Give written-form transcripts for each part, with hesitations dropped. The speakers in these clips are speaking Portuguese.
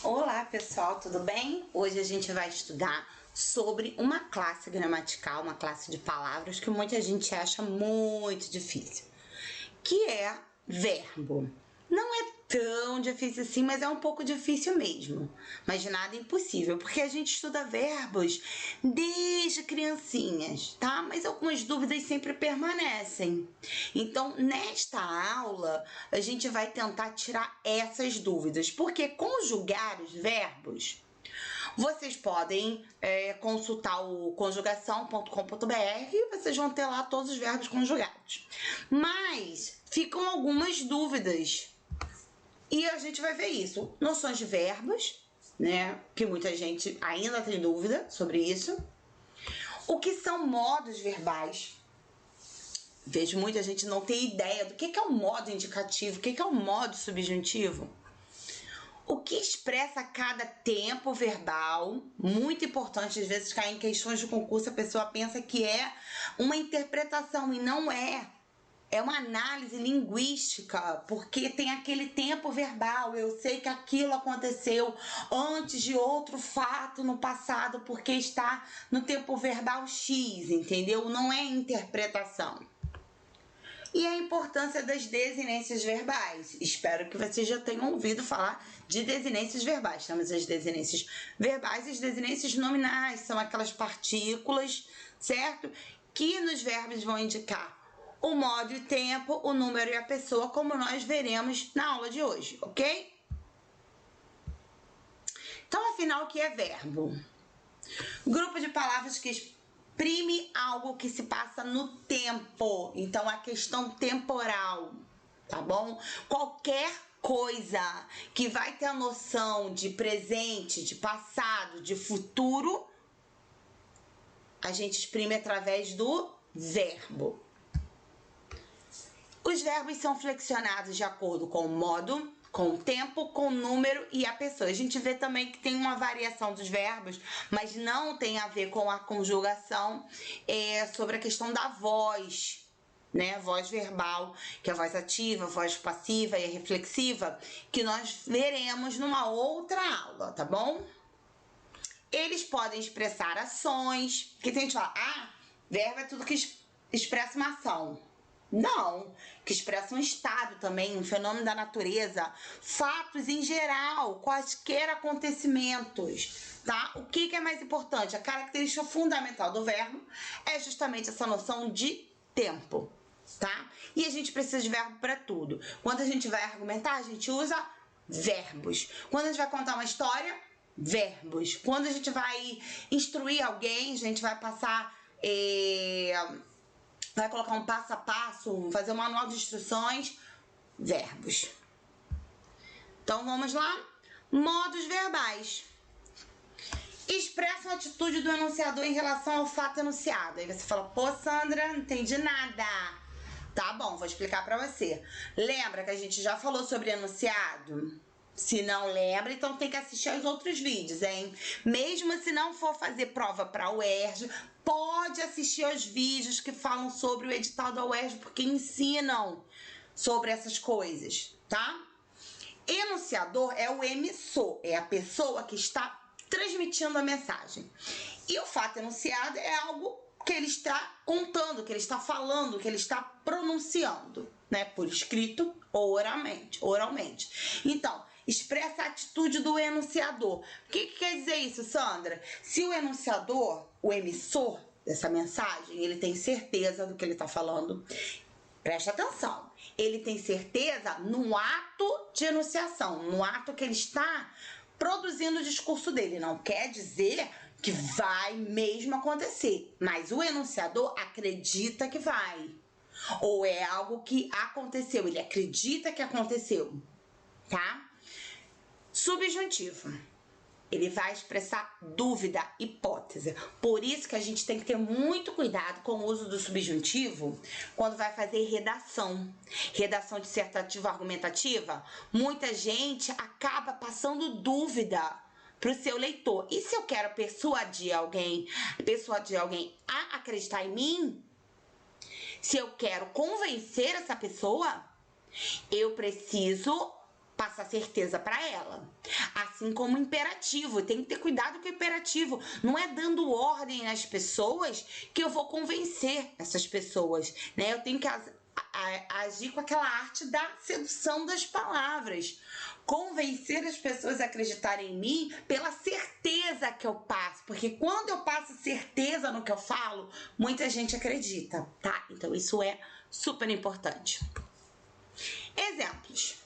Olá pessoal, tudo bem? Hoje a gente vai estudar sobre uma classe gramatical, uma classe de palavras que muita gente acha muito difícil, que é verbo. Não é tão difícil assim, mas é um pouco difícil mesmo, mas nada impossível, porque a gente estuda verbos desde criancinhas, tá? Mas algumas dúvidas sempre permanecem. Então, nesta aula, a gente vai tentar tirar essas dúvidas, porque conjugar os verbos, vocês podem consultar o conjugação.com.br e vocês vão ter lá todos os verbos conjugados. Mas ficam algumas dúvidas e a gente vai ver isso. Noções de verbos, né? Que muita gente ainda tem dúvida sobre isso. O que são modos verbais? Vejo muita gente não ter ideia do que é o modo indicativo, o que é o modo subjuntivo. O que expressa cada tempo verbal, muito importante, às vezes cai em questões de concurso, a pessoa pensa que é uma interpretação e não é. É uma análise linguística, porque tem aquele tempo verbal, eu sei que aquilo aconteceu antes de outro fato no passado, porque está no tempo verbal X, entendeu? Não é interpretação. E a importância das desinências verbais. Espero que vocês já tenham ouvido falar de desinências verbais. Temos as desinências verbais e as desinências nominais. São aquelas partículas, certo? Que nos verbos vão indicar o modo e o tempo, o número e a pessoa, como nós veremos na aula de hoje, ok? Então, afinal, o que é verbo? Grupo de palavras que exprime algo que se passa no tempo. Então, a questão temporal, tá bom? Qualquer coisa que vai ter a noção de presente, de passado, de futuro, a gente exprime através do verbo. Os verbos são flexionados de acordo com o modo, com o tempo, com o número e a pessoa. A gente vê também que tem uma variação dos verbos, mas não tem a ver com a conjugação, sobre a questão da voz, né? Voz verbal, que é a voz ativa, a voz passiva e a reflexiva, que nós veremos numa outra aula, tá bom? Eles podem expressar ações, que tem gente que fala, verbo é tudo que expressa uma ação. Não, que expressa um estado também, um fenômeno da natureza, fatos em geral, quaisquer acontecimentos, tá? O que é mais importante? A característica fundamental do verbo é justamente essa noção de tempo, tá? E a gente precisa de verbo para tudo. Quando a gente vai argumentar, a gente usa verbos. Quando a gente vai contar uma história, verbos. Quando a gente vai instruir alguém, a gente vai passar... vai colocar um passo a passo, fazer um manual de instruções, verbos. Então, vamos lá? Modos verbais. Expressam a atitude do enunciador em relação ao fato enunciado. Aí você fala, pô, Sandra, não entendi nada. Tá bom, vou explicar pra você. Lembra que a gente já falou sobre enunciado? Se não lembra, então tem que assistir aos outros vídeos, hein? Mesmo se não for fazer prova para a UERJ, pode assistir aos vídeos que falam sobre o edital da UERJ, porque ensinam sobre essas coisas, tá? Enunciador é o emissor, é a pessoa que está transmitindo a mensagem. E o fato enunciado é algo que ele está contando, que ele está falando, que ele está pronunciando, né? Por escrito ou oralmente. Então, expressa a atitude do enunciador. O que quer dizer isso, Sandra? Se o enunciador, o emissor dessa mensagem, ele tem certeza do que ele está falando, presta atenção. Ele tem certeza no ato de enunciação, no ato que ele está produzindo o discurso dele. Não quer dizer que vai mesmo acontecer, mas o enunciador acredita que vai. Ou é algo que aconteceu, ele acredita que aconteceu, tá? Subjuntivo. Ele vai expressar dúvida, hipótese. Por isso que a gente tem que ter muito cuidado com o uso do subjuntivo quando vai fazer redação. Redação dissertativa argumentativa, muita gente acaba passando dúvida para o seu leitor. E se eu quero persuadir alguém a acreditar em mim, se eu quero convencer essa pessoa, eu preciso passar certeza para ela. Assim como o imperativo, tem que ter cuidado com o imperativo. Não é dando ordem às pessoas que eu vou convencer essas pessoas, né? Eu tenho que agir com aquela arte da sedução das palavras. Convencer as pessoas a acreditarem em mim pela certeza que eu passo. Porque quando eu passo certeza no que eu falo, muita gente acredita, tá? Então isso é super importante. Exemplos.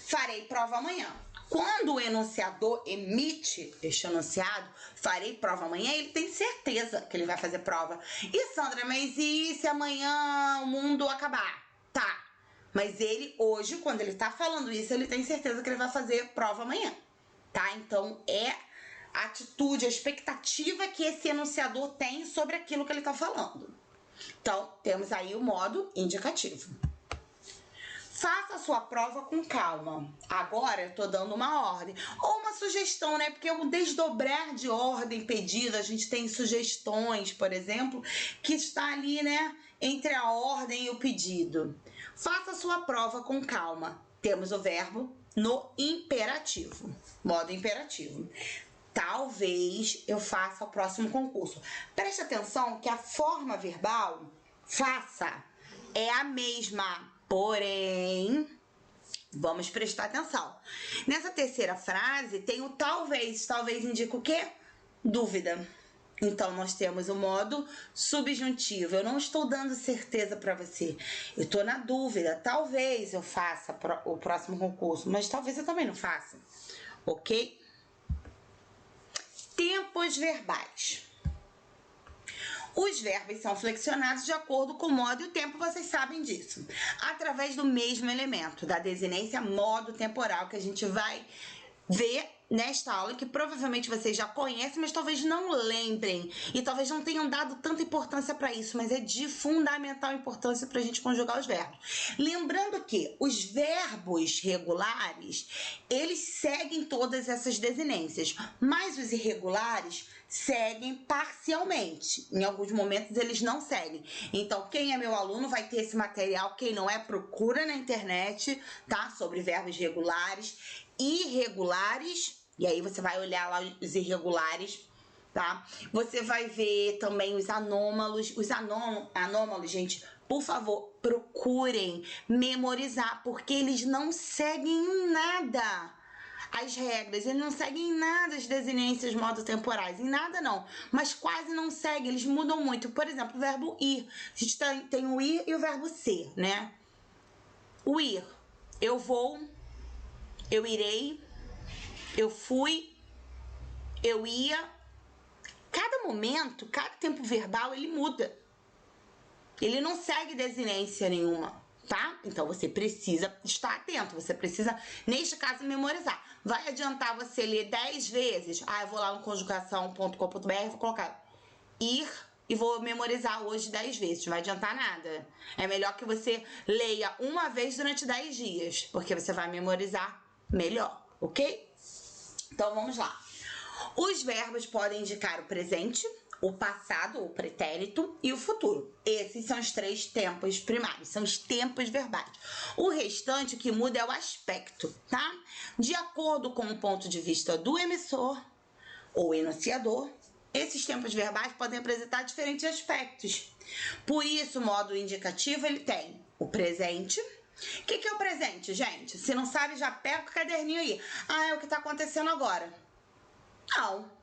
Farei prova amanhã. Quando o enunciador emite este enunciado, farei prova amanhã, ele tem certeza que ele vai fazer prova. E Sandra, mas e se amanhã o mundo acabar? Tá. Mas ele, hoje, quando ele tá falando isso, ele tem certeza que ele vai fazer prova amanhã. Tá? Então, é a atitude, a expectativa que esse enunciador tem sobre aquilo que ele tá falando. Então, temos aí o modo indicativo. Faça a sua prova com calma. Agora eu tô dando uma ordem. Ou uma sugestão, né? Porque o desdobrar de ordem pedido, a gente tem sugestões, por exemplo, que está ali, né? Entre a ordem e o pedido. Faça a sua prova com calma. Temos o verbo no imperativo. Modo imperativo. Talvez eu faça o próximo concurso. Preste atenção que a forma verbal, faça, é a mesma. Porém, vamos prestar atenção. Nessa terceira frase tem o talvez. Talvez indica o quê? Dúvida. Então, nós temos o modo subjuntivo. Eu não estou dando certeza para você. Eu estou na dúvida. Talvez eu faça o próximo concurso, mas talvez eu também não faça. Ok? Tempos verbais. Os verbos são flexionados de acordo com o modo e o tempo, vocês sabem disso. Através do mesmo elemento, da desinência modo temporal, que a gente vai ver nesta aula, que provavelmente vocês já conhecem, mas talvez não lembrem. E talvez não tenham dado tanta importância para isso, mas é de fundamental importância para a gente conjugar os verbos. Lembrando que os verbos regulares, eles seguem todas essas desinências, mas os irregulares seguem parcialmente. Em alguns momentos eles não seguem. Então, quem é meu aluno vai ter esse material. Quem não é, procura na internet, tá? Sobre verbos regulares, irregulares. E aí você vai olhar lá os irregulares, tá? Você vai ver também os anômalos. Os anômalos, gente, por favor, procurem memorizar, porque eles não seguem nada as regras, eles não seguem em nada as desinências modo temporais, em nada não, mas quase não seguem, eles mudam muito. Por exemplo, o verbo ir, a gente tem o ir e o verbo ser, né? O ir, eu vou, eu irei, eu fui, eu ia. Cada momento, cada tempo verbal, ele muda. Ele não segue desinência nenhuma, tá? Então, você precisa estar atento, você precisa, neste caso, memorizar. Vai adiantar você ler 10 vezes? Ah, eu vou lá no conjugação.com.br, vou colocar ir e vou memorizar hoje 10 vezes. Não vai adiantar nada. É melhor que você leia uma vez durante 10 dias, porque você vai memorizar melhor, ok? Então, vamos lá. Os verbos podem indicar o presente, o passado, o pretérito e o futuro. Esses são os 3 tempos primários, são os tempos verbais. O restante, o que muda é o aspecto, tá? De acordo com o ponto de vista do emissor ou enunciador, esses tempos verbais podem apresentar diferentes aspectos. Por isso, o modo indicativo, ele tem o presente. O que é o presente, gente? Se não sabe, já pega o caderninho aí. Ah, é o que está acontecendo agora. Não.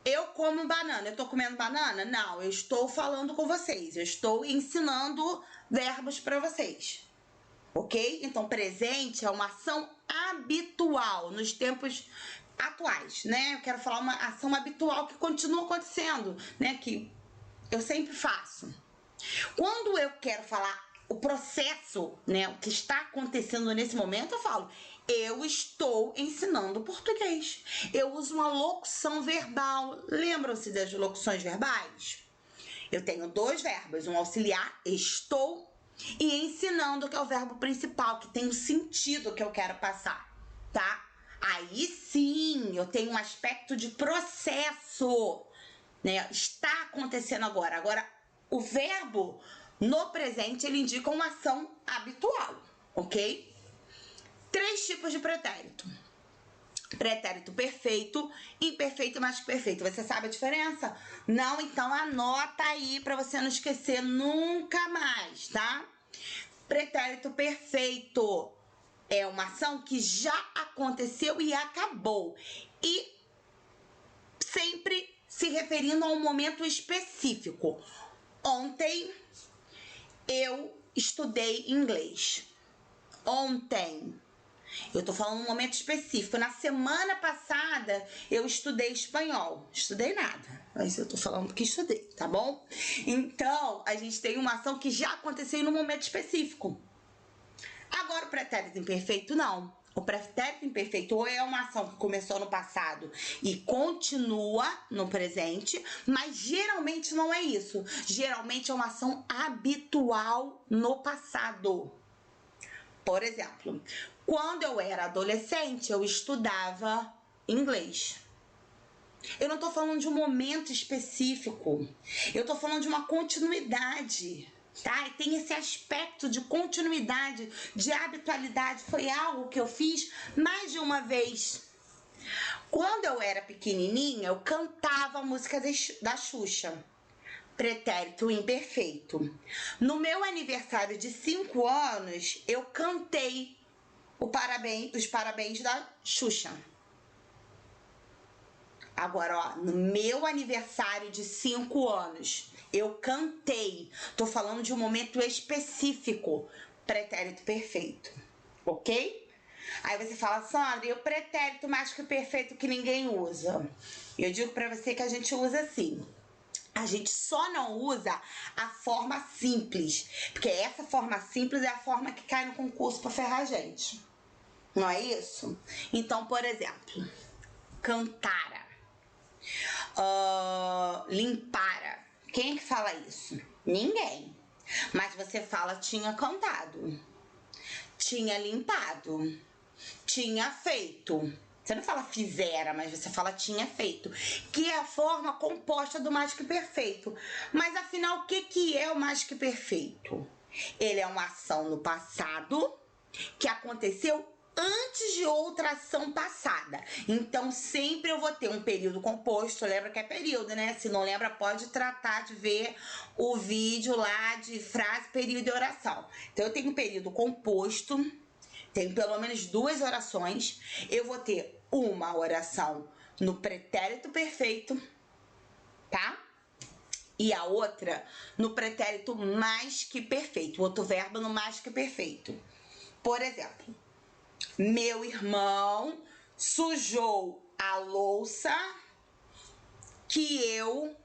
Eu como banana, eu tô comendo banana? Não, eu estou falando com vocês, eu estou ensinando verbos para vocês, ok? Então, presente é uma ação habitual nos tempos atuais, né? Eu quero falar uma ação habitual que continua acontecendo, né? Que eu sempre faço. Quando eu quero falar o processo, né? O que está acontecendo nesse momento, eu falo: eu estou ensinando português. Eu uso uma locução verbal. Lembram-se das locuções verbais? Eu tenho 2 verbos, um auxiliar, estou, e ensinando, que é o verbo principal, que tem o sentido que eu quero passar, tá? Aí sim, eu tenho um aspecto de processo, né? Está acontecendo agora. Agora, o verbo no presente, ele indica uma ação habitual, ok? 3 tipos de pretérito. Pretérito perfeito, imperfeito e mais que perfeito. Você sabe a diferença? Não? Então anota aí para você não esquecer nunca mais, tá? Pretérito perfeito é uma ação que já aconteceu e acabou. E sempre se referindo a um momento específico. Ontem eu estudei inglês. Ontem. Eu tô falando um momento específico. Na semana passada, eu estudei espanhol. Estudei nada, mas eu tô falando que estudei, tá bom? Então, a gente tem uma ação que já aconteceu num momento específico. Agora, o pretérito imperfeito, não. O pretérito imperfeito ou é uma ação que começou no passado e continua no presente, mas geralmente não é isso. Geralmente é uma ação habitual no passado. Por exemplo, quando eu era adolescente, eu estudava inglês. Eu não tô falando de um momento específico. Eu tô falando de uma continuidade, tá? E tem esse aspecto de continuidade, de habitualidade. Foi algo que eu fiz mais de uma vez. Quando eu era pequenininha, eu cantava a música da Xuxa. Pretérito imperfeito. No meu aniversário de 5 anos, eu cantei os parabéns da Xuxa. Agora, ó, no meu aniversário de 5 anos, eu cantei. Tô falando de um momento específico. Pretérito perfeito, ok? Aí você fala, Sandra, e o pretérito mais que perfeito que ninguém usa? Eu digo pra você que a gente usa sim. A gente só não usa a forma simples, porque essa forma simples é a forma que cai no concurso pra ferrar a gente. Não é isso? Então, por exemplo, cantara, limpara. Quem é que fala isso? Ninguém. Mas você fala tinha cantado, tinha limpado, tinha feito. Você não fala fizera, mas você fala tinha feito, que é a forma composta do mais que perfeito. Mas afinal, o que é o mais que perfeito? Ele é uma ação no passado que aconteceu antes de outra ação passada. Então, sempre eu vou ter um período composto. Lembra que é período, né? Se não lembra, pode tratar de ver o vídeo lá de frase, período e oração. Então, eu tenho um período composto. Tem pelo menos 2 orações. Eu vou ter uma oração no pretérito perfeito, tá? E a outra no pretérito mais que perfeito. O outro verbo no mais que perfeito. Por exemplo, meu irmão sujou a louça que eu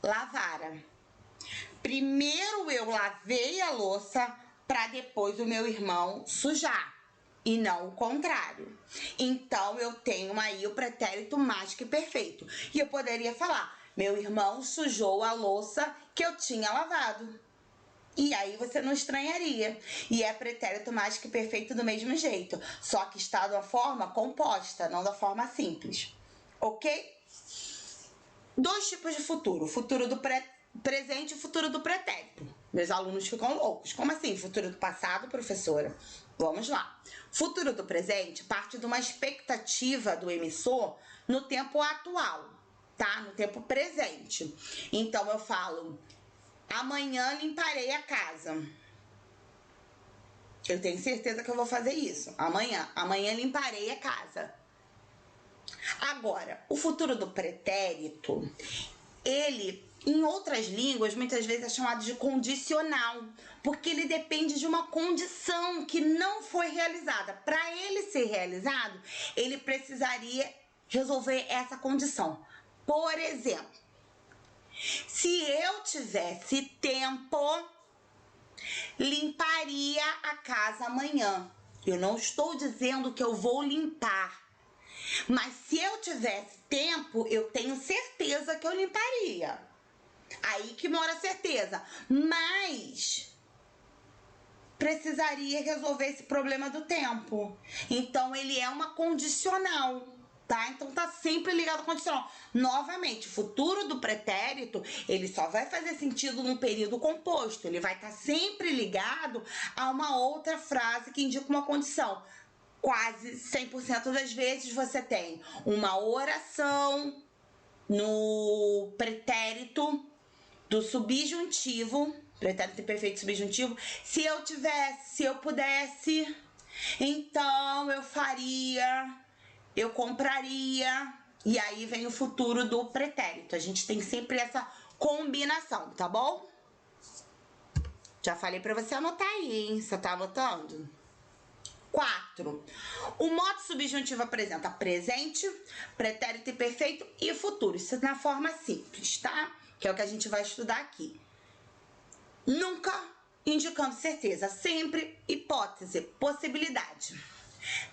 lavara. Primeiro eu lavei a louça para depois o meu irmão sujar, e não o contrário. Então, eu tenho aí o pretérito mais que perfeito. E eu poderia falar, meu irmão sujou a louça que eu tinha lavado. E aí você não estranharia. E é pretérito mais que perfeito do mesmo jeito, só que está da forma composta, não da forma simples. Ok? 2 tipos de futuro. O futuro do presente e o futuro do pretérito. Meus alunos ficam loucos. Como assim? Futuro do passado, professora? Vamos lá. Futuro do presente parte de uma expectativa do emissor no tempo atual, tá? No tempo presente. Então, eu falo, amanhã limparei a casa. Eu tenho certeza que eu vou fazer isso. Amanhã limparei a casa. Agora, o futuro do pretérito, ele, em outras línguas, muitas vezes é chamado de condicional, porque ele depende de uma condição que não foi realizada. Para ele ser realizado, ele precisaria resolver essa condição. Por exemplo, se eu tivesse tempo, limparia a casa amanhã. Eu não estou dizendo que eu vou limpar, mas se eu tivesse tempo, eu tenho certeza que eu limparia. Aí que mora a certeza. Mas precisaria resolver esse problema do tempo. Então, ele é uma condicional, tá? Então, tá sempre ligado ao condicional. Novamente, o futuro do pretérito, ele só vai fazer sentido no período composto. Ele vai estar sempre ligado a uma outra frase que indica uma condição. quase 100% das vezes você tem uma oração no pretérito do subjuntivo, pretérito perfeito subjuntivo. Se eu tivesse, se eu pudesse, então eu faria, eu compraria, e aí vem o futuro do pretérito. A gente tem sempre essa combinação, tá bom? Já falei pra você anotar aí, hein? Você tá anotando? 4. O modo subjuntivo apresenta presente, pretérito imperfeito e futuro. Isso é na forma simples, tá? Que é o que a gente vai estudar aqui. Nunca indicando certeza, sempre hipótese, possibilidade.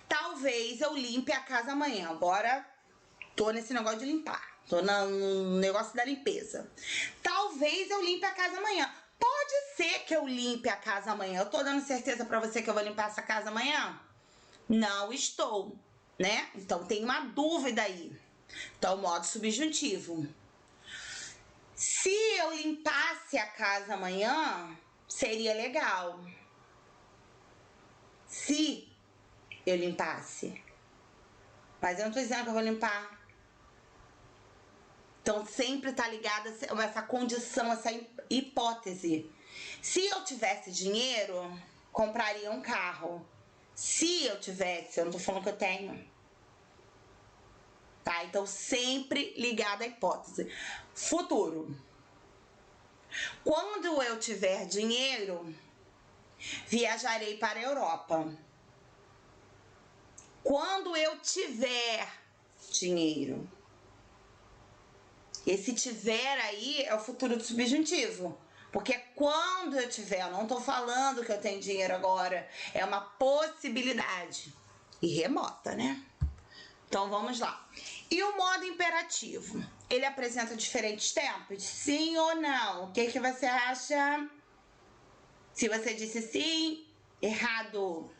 Talvez eu limpe a casa amanhã. Agora tô nesse negócio de limpar. Tô no negócio da limpeza. Talvez eu limpe a casa amanhã. Pode ser que eu limpe a casa amanhã. Eu tô dando certeza pra você que eu vou limpar essa casa amanhã? Não estou, né? Então tem uma dúvida aí. Então, modo subjuntivo. Se eu limpasse a casa amanhã, seria legal. Se eu limpasse. Mas eu não tô dizendo que eu vou limpar. Então, sempre tá ligada essa condição, essa hipótese. Se eu tivesse dinheiro, compraria um carro. Se eu tivesse, eu não tô falando que eu tenho. Tá? Então, sempre ligada à hipótese. Futuro. Quando eu tiver dinheiro, viajarei para a Europa. Quando eu tiver dinheiro. Esse tiver aí é o futuro do subjuntivo. Porque quando eu tiver, eu não tô falando que eu tenho dinheiro agora. É uma possibilidade. E remota, né? Então, vamos lá. E o modo imperativo? Ele apresenta diferentes tempos? Sim ou não? O que que você acha? Se você disse sim, errado.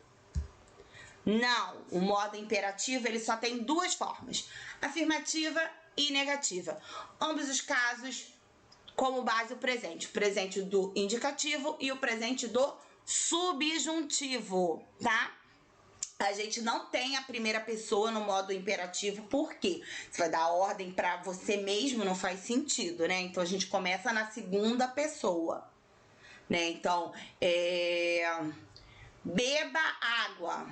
Não. O modo imperativo, ele só tem duas formas. Afirmativa e negativa. Ambos os casos, como base, o presente do indicativo e o presente do subjuntivo, tá? A gente não tem a primeira pessoa no modo imperativo, por quê? Você vai dar ordem para você mesmo, não faz sentido, né? Então, a gente começa na segunda pessoa, né? Então, beba água.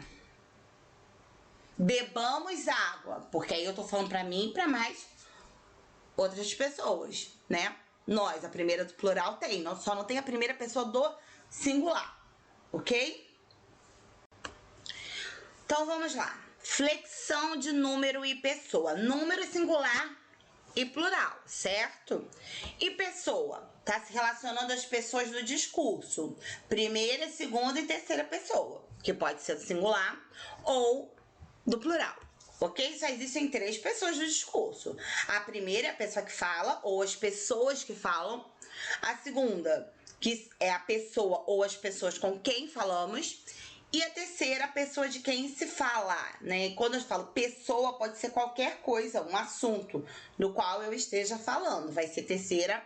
Bebamos água, porque aí eu tô falando pra mim e pra mais outras pessoas, né? Nós, a primeira do plural tem, só não tem a primeira pessoa do singular, ok? Então, vamos lá. Flexão de número e pessoa. Número singular e plural, certo? E pessoa, tá se relacionando às pessoas do discurso. Primeira, segunda e terceira pessoa, que pode ser do singular ou do plural. Ok? Só existem 3 pessoas do discurso. A primeira é a pessoa que fala, ou as pessoas que falam. A segunda, que é a pessoa ou as pessoas com quem falamos. E a terceira, a pessoa de quem se fala, né? E quando eu falo pessoa, pode ser qualquer coisa, um assunto do qual eu esteja falando. Vai ser terceira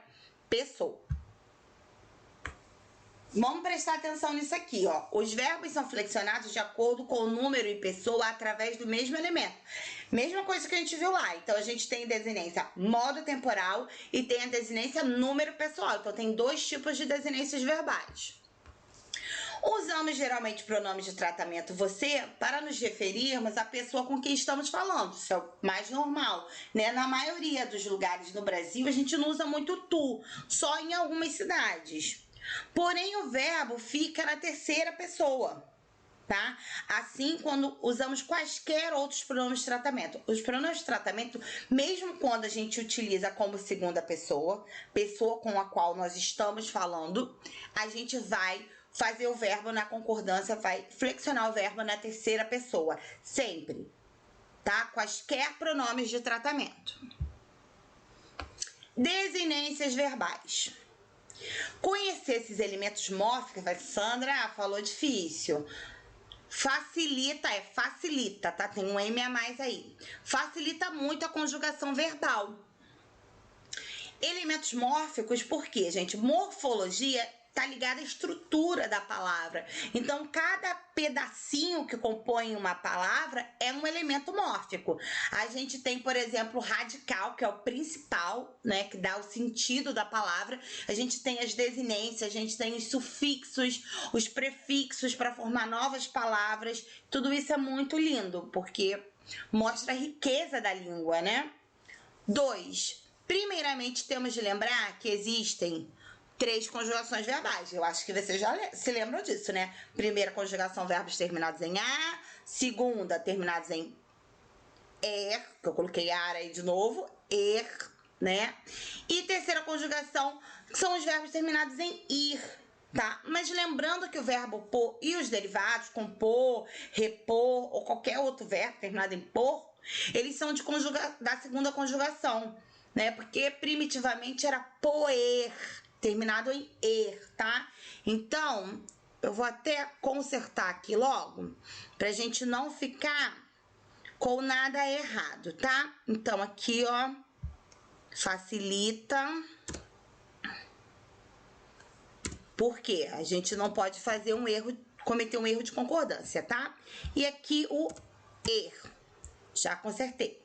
pessoa. Vamos prestar atenção nisso aqui, ó. Os verbos são flexionados de acordo com o número e pessoa através do mesmo elemento. Mesma coisa que a gente viu lá. Então, a gente tem desinência modo temporal e tem a desinência número pessoal. Então, tem 2 tipos de desinências verbais. Usamos geralmente pronomes de tratamento você para nos referirmos à pessoa com quem estamos falando. Isso é o mais normal, né? Na maioria dos lugares no Brasil, a gente não usa muito tu, só em algumas cidades. Porém, o verbo fica na terceira pessoa, tá? Assim, quando usamos quaisquer outros pronomes de tratamento. Os pronomes de tratamento, mesmo quando a gente utiliza como segunda pessoa, pessoa com a qual nós estamos falando, a gente vai fazer o verbo na concordância, vai flexionar o verbo na terceira pessoa, sempre, tá? Quaisquer pronomes de tratamento. Desinências verbais. Conhecer esses elementos mórficos, Sandra falou difícil. Facilita, facilita, tá? Tem um M a mais aí. Facilita muito a conjugação verbal. Elementos mórficos, por quê, gente? Morfologia tá ligada à estrutura da palavra. Então, cada pedacinho que compõe uma palavra é um elemento mórfico. A gente tem, por exemplo, o radical, que é o principal, né, que dá o sentido da palavra. A gente tem as desinências, a gente tem os sufixos, os prefixos para formar novas palavras. Tudo isso é muito lindo, porque mostra a riqueza da língua, né? 2. Primeiramente, temos de lembrar que existem 3 conjugações verbais. Eu acho que vocês já se lembram disso, né? Primeira conjugação, verbos terminados em A. Segunda, terminados em er, que eu coloquei ar aí de novo, er, né? E terceira conjugação, que são os verbos terminados em ir, tá? Mas lembrando que o verbo pôr e os derivados, compor, repor ou qualquer outro verbo terminado em por, eles são da segunda conjugação, né? Porque primitivamente era poer, terminado em er, tá? Então, eu vou até consertar aqui logo, pra gente não ficar com nada errado, tá? Então, aqui, ó, facilita. Porque a gente não pode fazer um erro, cometer um erro de concordância, tá? E aqui o er. Já consertei.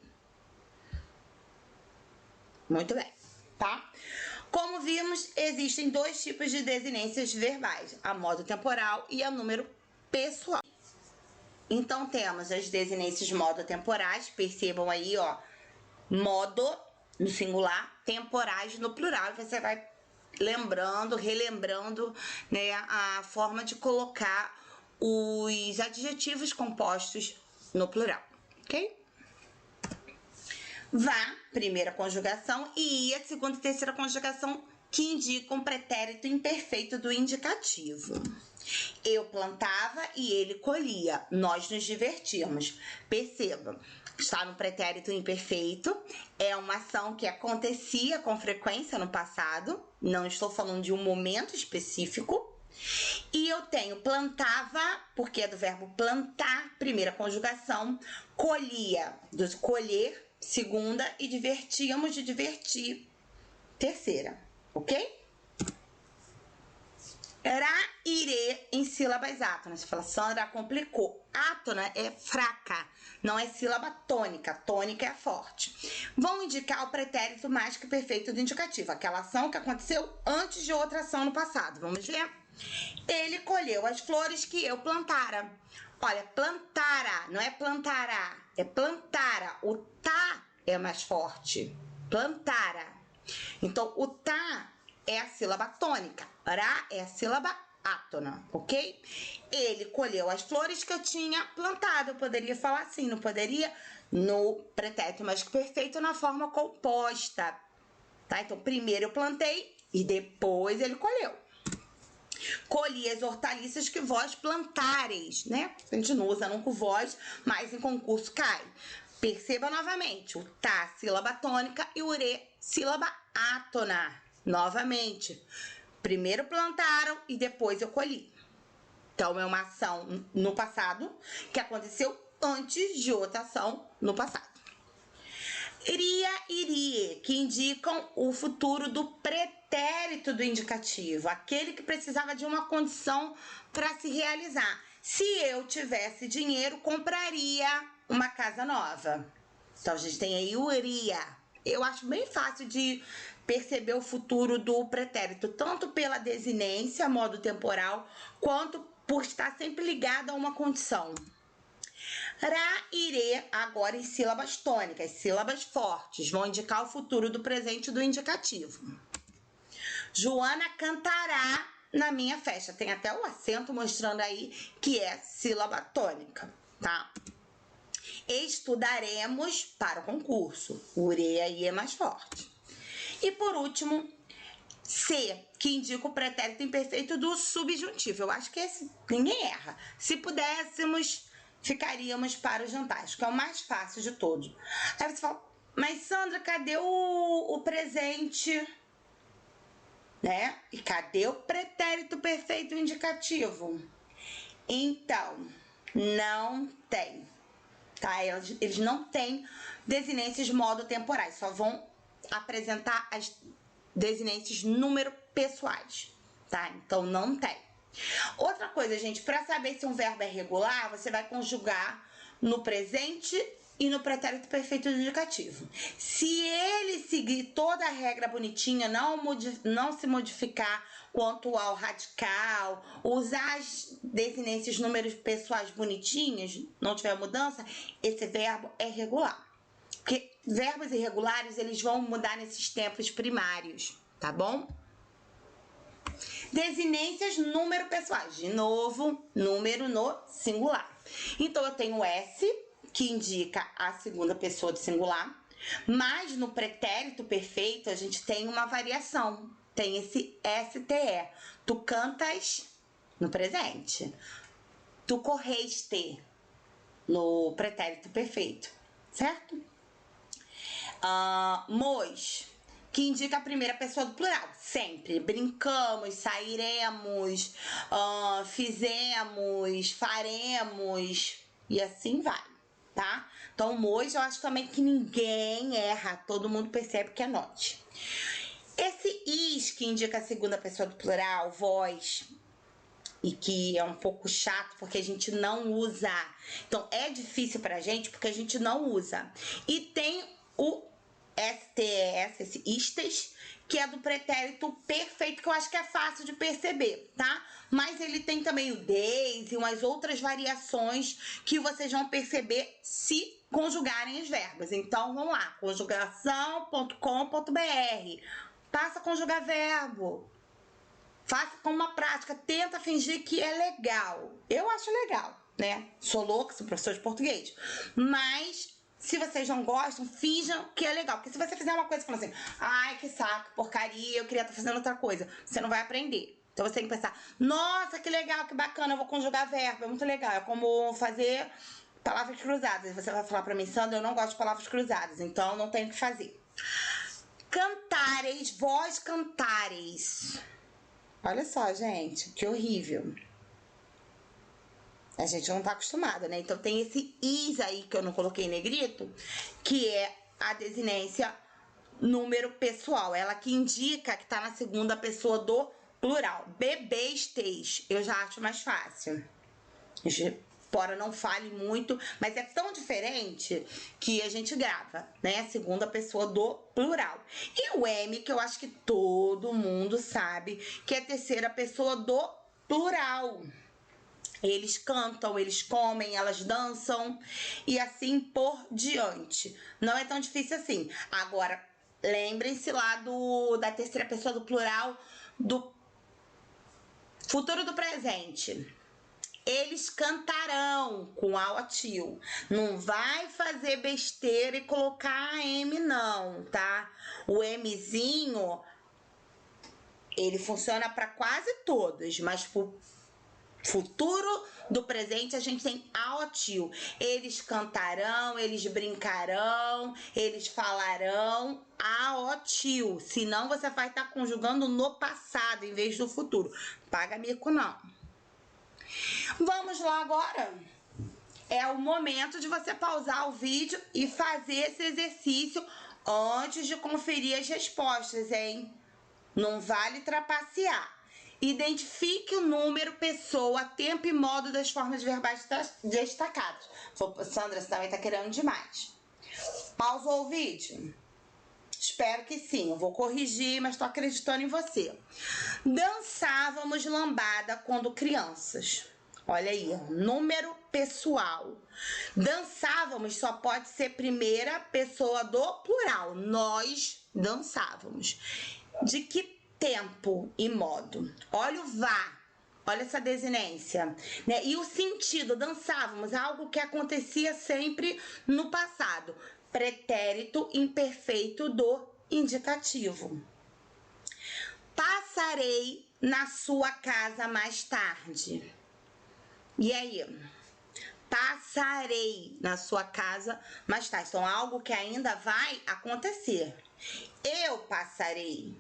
Muito bem, tá? Como vimos, existem 2 tipos de desinências verbais, a modo temporal e a número pessoal. Então, temos as desinências modo temporais, percebam aí, ó, modo no singular, temporais no plural, e você vai lembrando, relembrando, né, a forma de colocar os adjetivos compostos no plural, ok? Vá, primeira conjugação, e ia, segunda e terceira conjugação, que indicam pretérito imperfeito do indicativo. Eu plantava e ele colhia. Nós nos divertimos. Perceba, está no pretérito imperfeito. É uma ação que acontecia com frequência no passado. Não estou falando de um momento específico. E eu tenho plantava, porque é do verbo plantar, primeira conjugação. Colhia, do colher, segunda. E divertíamos, de divertir, terceira. Ok? Ra, ire em sílabas átonas. Você fala, Sandra, complicou. Átona é fraca, não é sílaba tônica. Tônica é forte. Vão indicar o pretérito mais que perfeito do indicativo. Aquela ação que aconteceu antes de outra ação no passado. Vamos ver? Ele colheu as flores que eu plantara. Olha, plantara, não é plantará, é plantara. O tá é mais forte. Plantara. Então, o tá é a sílaba tônica. Ra é a sílaba átona, ok? Ele colheu as flores que eu tinha plantado. Eu poderia falar assim, não poderia? No pretérito mais que perfeito, na forma composta. Tá? Então, primeiro eu plantei e depois ele colheu. Colhi as hortaliças que vós plantareis, né? A gente não usa nunca o vós, mas em concurso cai. Perceba novamente, o tá, sílaba tônica, e o re, sílaba átona. Novamente, primeiro plantaram e depois eu colhi. Então, é uma ação no passado que aconteceu antes de outra ação no passado. Iria, irie, que indicam o futuro do pretérito do indicativo, aquele que precisava de uma condição para se realizar. Se eu tivesse dinheiro, compraria uma casa nova. Então, a gente tem aí o iria. Eu acho bem fácil de perceber o futuro do pretérito, tanto pela desinência, modo temporal, quanto por estar sempre ligado a uma condição. Ra, ire, agora em sílabas tônicas, sílabas fortes, vão indicar o futuro do presente do indicativo. Joana cantará na minha festa. Tem até o acento mostrando aí que é sílaba tônica, tá? Estudaremos para o concurso. O re aí é mais forte. E por último, C, que indica o pretérito imperfeito do subjuntivo. Eu acho que esse ninguém erra. Se pudéssemos, ficaríamos para os jantares, que é o mais fácil de todos. Aí você fala, mas Sandra, cadê o presente? Né? E cadê o pretérito perfeito indicativo? Então, não tem. Tá? Eles não têm desinências modo temporais, só vão apresentar as desinências número pessoais, tá? Então não tem. Outra coisa, gente, para saber se um verbo é regular, você vai conjugar no presente e no pretérito perfeito do indicativo. Se ele seguir toda a regra bonitinha, não se modificar quanto ao radical, usar as desinências, números pessoais bonitinhos, não tiver mudança, esse verbo é regular. Porque verbos irregulares, eles vão mudar nesses tempos primários, tá bom? Desinências, número pessoais. De novo, número no singular. Então, eu tenho S, que indica a segunda pessoa do singular, mas no pretérito perfeito a gente tem uma variação. Tem esse STE. Tu cantas no presente. Tu correste no pretérito perfeito, certo? Mos, que indica a primeira pessoa do plural. Sempre. Brincamos, sairemos, fizemos, faremos e assim vai, tá? Então, mos, eu acho também que ninguém erra. Todo mundo percebe que é note. Esse is, que indica a segunda pessoa do plural, vós, e que é um pouco chato porque a gente não usa. Então, é difícil pra gente porque a gente não usa. E tem o STS, esse istes, que é do pretérito perfeito, que eu acho que é fácil de perceber, tá? Mas ele tem também o des e umas outras variações que vocês vão perceber se conjugarem os verbos. Então, vamos lá, conjugação.com.br. Passa a conjugar verbo. Faça como uma prática, tenta fingir que é legal. Eu acho legal, né? Sou louca, sou professor de português. Mas, se vocês não gostam, finjam que é legal. Porque se você fizer uma coisa falando assim, ai, que saco, porcaria, eu queria estar fazendo outra coisa, você não vai aprender. Então, você tem que pensar, nossa, que legal, que bacana, eu vou conjugar verbo, é muito legal. É como fazer palavras cruzadas. Você vai falar pra mim, Sandra, eu não gosto de palavras cruzadas, então não tenho o que fazer. Cantares, vós cantares. Olha só, gente, que horrível. A gente não tá acostumada, né? Então tem esse is aí que eu não coloquei em negrito, que é a desinência número pessoal. Ela que indica que tá na segunda pessoa do plural. Bebestes, eu já acho mais fácil. Embora não fale muito, mas é tão diferente que a gente grava, né? Segunda pessoa do plural. E o M, que eu acho que todo mundo sabe, que é a terceira pessoa do plural. Eles cantam, eles comem, elas dançam e assim por diante. Não é tão difícil assim. Agora, lembrem-se lá da terceira pessoa do plural do futuro do presente. Eles cantarão com a tio. Não vai fazer besteira e colocar a M não, tá? O Mzinho, ele funciona para quase todas, mas pro futuro do presente a gente tem a tio. Eles cantarão, eles brincarão, eles falarão a tio. Senão você vai estar conjugando no passado em vez do futuro. Paga mico não. Vamos lá agora. É o momento de você pausar o vídeo e fazer esse exercício antes de conferir as respostas, hein? Não vale trapacear. Identifique o número, pessoa, tempo e modo das formas verbais destacadas. Sandra, você também tá querendo demais. Pausou o vídeo? Espero que sim, eu vou corrigir, mas tô acreditando em você. Dançávamos lambada quando crianças. Olha aí, número pessoal. Dançávamos só pode ser primeira pessoa do plural. Nós dançávamos. De que tempo e modo? Olha o vá. Olha essa desinência, né? E o sentido, dançávamos, algo que acontecia sempre no passado. Pretérito imperfeito do indicativo. Passarei na sua casa mais tarde. E aí? Passarei na sua casa mais tarde. Então, algo que ainda vai acontecer. Eu passarei.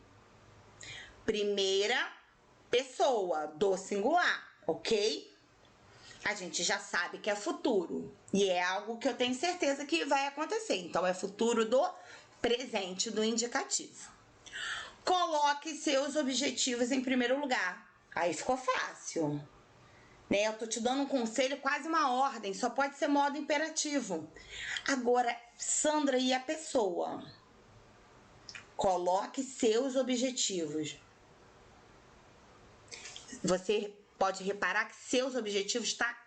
Primeira pessoa do singular, ok? A gente já sabe que é futuro. E é algo que eu tenho certeza que vai acontecer. Então, é futuro do presente do indicativo. Coloque seus objetivos em primeiro lugar. Aí ficou fácil. Né? Eu tô te dando um conselho, quase uma ordem, só pode ser modo imperativo. Agora, Sandra, e a pessoa? Coloque seus objetivos. Você pode reparar que seus objetivos está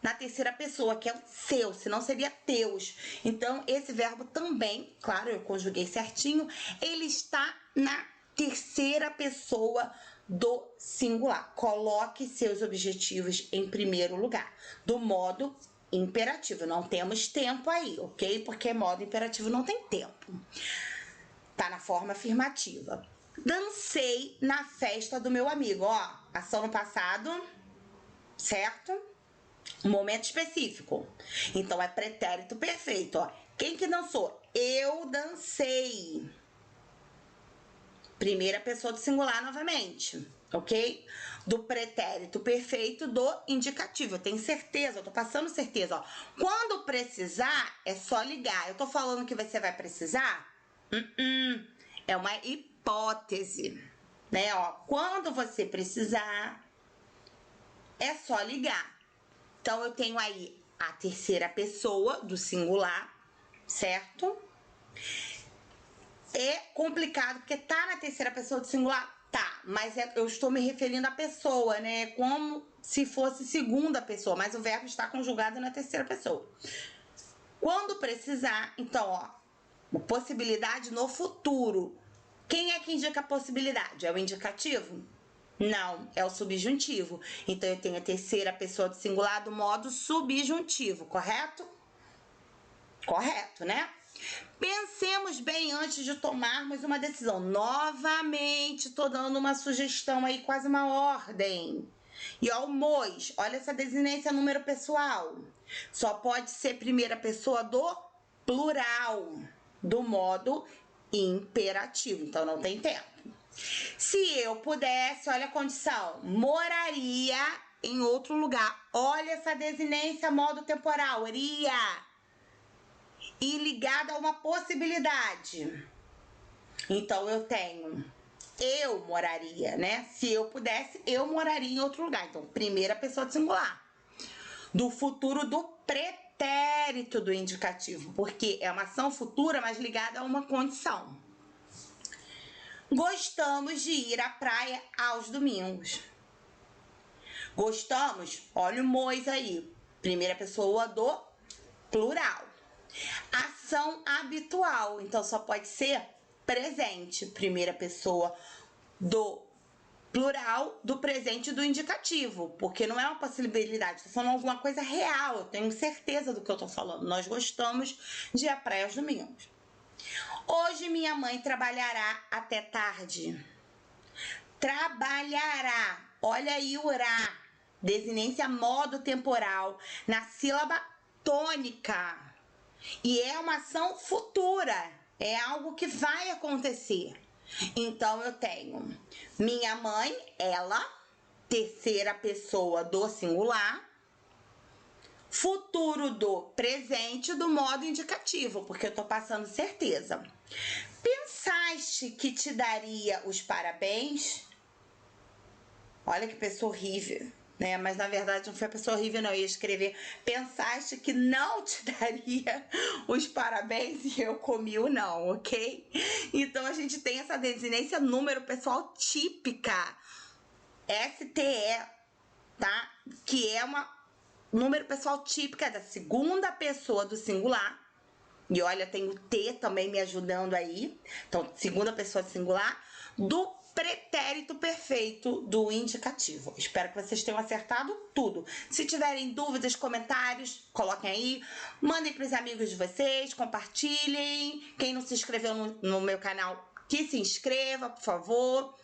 na terceira pessoa, que é o seu, senão seria teus. Então, esse verbo também, claro, eu conjuguei certinho, ele está na terceira pessoa do singular. Coloque seus objetivos em primeiro lugar, do modo imperativo. Não temos tempo aí, ok? Porque modo imperativo não tem tempo. Tá na forma afirmativa. Dancei na festa do meu amigo. Ó, ação no passado, certo? Um momento específico. Então, é pretérito perfeito, ó. Quem que dançou? Eu dancei. Primeira pessoa do singular novamente, ok? Do pretérito perfeito do indicativo. Eu tenho certeza, eu tô passando certeza, ó. Quando precisar, é só ligar. Eu tô falando que você vai precisar? É uma hipótese, né? Ó, quando você precisar, é só ligar. Então, eu tenho aí a terceira pessoa do singular, certo? É complicado, porque tá na terceira pessoa do singular? Tá, mas eu estou me referindo à pessoa, né? Como se fosse segunda pessoa, mas o verbo está conjugado na terceira pessoa. Quando precisar, então, ó, possibilidade no futuro. Quem é que indica a possibilidade? É o indicativo? Não, é o subjuntivo. Então, eu tenho a terceira pessoa do singular do modo subjuntivo, correto? Correto, né? Pensemos bem antes de tomarmos uma decisão. Novamente, tô dando uma sugestão aí, quase uma ordem. E ó, o MOS, olha essa desinência número pessoal. Só pode ser primeira pessoa do plural, do modo imperativo. Então, não tem tempo. Se eu pudesse, olha a condição, moraria em outro lugar. Olha essa desinência modo temporal, iria. E ligada a uma possibilidade. Então, eu tenho eu moraria, né? Se eu pudesse, eu moraria em outro lugar. Então, primeira pessoa do singular. Do futuro do pretérito do indicativo, porque é uma ação futura, mas ligada a uma condição. Gostamos de ir à praia aos domingos. Gostamos, olha o MOS aí. Primeira pessoa do plural. Ação habitual, então só pode ser presente. Primeira pessoa do plural do presente do indicativo, porque não é uma possibilidade, estou falando alguma coisa real, eu tenho certeza do que eu estou falando. Nós gostamos de ir à praia aos domingos. Hoje minha mãe trabalhará até tarde. Trabalhará, olha aí o rá, desinência modo temporal, na sílaba tônica. E é uma ação futura, é algo que vai acontecer. Então, eu tenho minha mãe, ela, terceira pessoa do singular, futuro do presente do modo indicativo, porque eu tô passando certeza. Pensaste que te daria os parabéns? Olha que pessoa horrível, né? Mas na verdade não foi a pessoa horrível, não. Eu ia escrever: pensaste que não te daria os parabéns e eu comi o não, ok? Então a gente tem essa desinência número pessoal típica, STE, tá? Que é uma número pessoal típica da segunda pessoa do singular. E olha, tem o T também me ajudando aí. Então, segunda pessoa do singular do pretérito perfeito do indicativo. Espero que vocês tenham acertado tudo. Se tiverem dúvidas, comentários, coloquem aí. Mandem para os amigos de vocês, compartilhem. Quem não se inscreveu no meu canal, que se inscreva, por favor.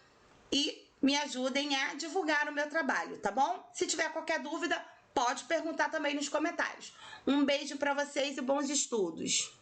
E me ajudem a divulgar o meu trabalho, tá bom? Se tiver qualquer dúvida, pode perguntar também nos comentários. Um beijo para vocês e bons estudos!